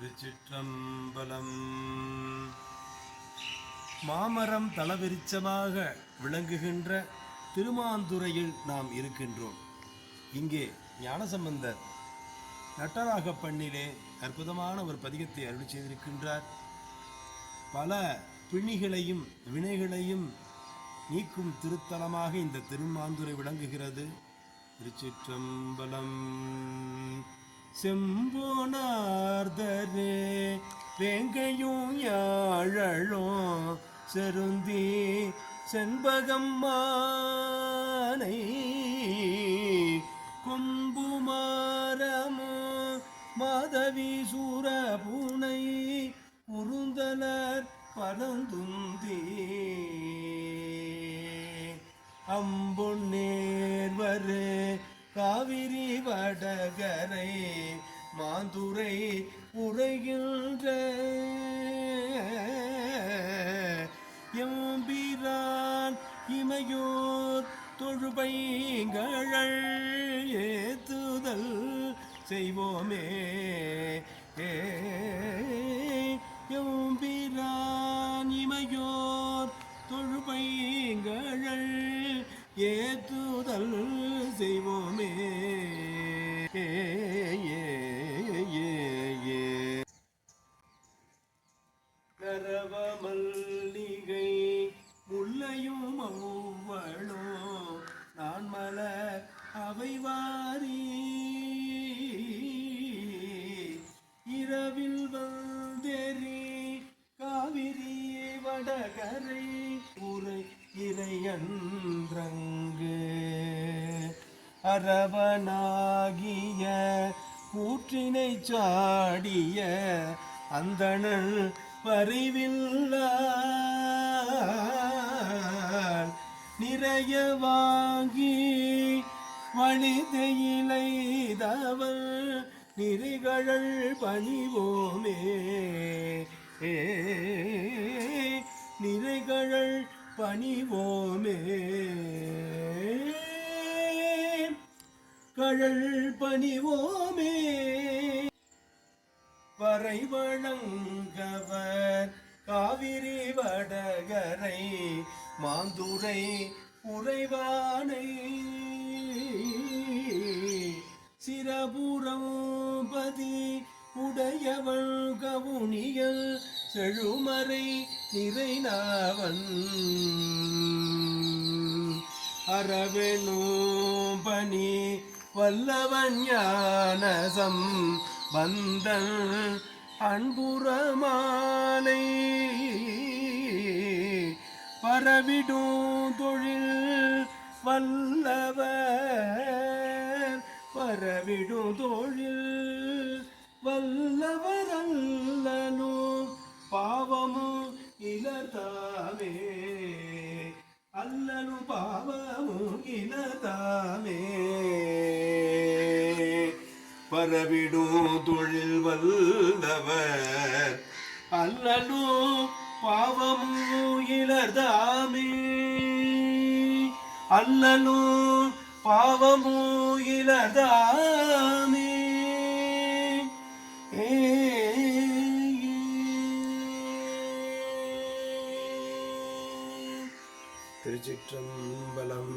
திருச்சிற்றம்பலம். மாமரம் தலவிருச்சமாக விளங்குகின்ற திருமாந்துறையில் நாம் இருக்கின்றோம். இங்கே ஞானசம்பந்தர் நட்டராக பண்ணிலே அற்புதமான ஒரு பதிகத்தை அருளி செய்திருக்கின்றார். பல பிணிகளையும் வினைகளையும் நீக்கும் திருத்தலமாக இந்த திருமாந்துறை விளங்குகிறது. திருச்சிற்றம்பலம். செம்போனார்தரே வேங்கையும் யாழலும் செருந்தி செண்பகம் மானை கொம்புமாரமோ மாதவி சூரபூனை உருந்தலர் பரந்துந்தி அம்பொன்னேர்வரு காவிரி வடகரை மாந்துரை உரைகின்ற எம்பிரான் இமையோர் தொழுபைங்கழல் ஏத்துதல் செய்வோமே. எம்பிரான் இமையோர் தொழுபைங்கழல் ஏத்துதல் செய்வோமே. கரவ மல்லிகை முல்லையும் அவ்வளோ நான் மலர் அவை வாரி இரவில் வந்தேரி காவிரி வடகரை உரை இறையன்றங்கு அரவனாகிய கூற்றினை சாடிய அந்தணன் பரிவில்ல நிறைய வாங்கி வழிதையிலைதவள் நெறிகழல் பணிவோமே. நிறைகழல் பணிவோமே. கழல் பணிவோமே. வரை வழங்கவர் காவிரி வடகரை மாந்துரை உறைவானை சிரபுரம்பதி உடையவள் கவுனியல் செழுமறை நிறைநாவன் அரவெனும் பணி வல்லவன் ஞானசம் பந்தன் அன்புறமாலை பரவிடும் தொழில் வல்லவர் பரவிடும் தொழில் வல்லவர் அல்லனும் பாவமும் இலதாமே. அல்லனு பாவமும் இலதாமே. பரவிடும் தொழில் வல்லவர் அல்லனு பாவமும் இலதாமே. அல்லனு பாவமும் இலதாமே. திருச்சிற்றம்பலம்.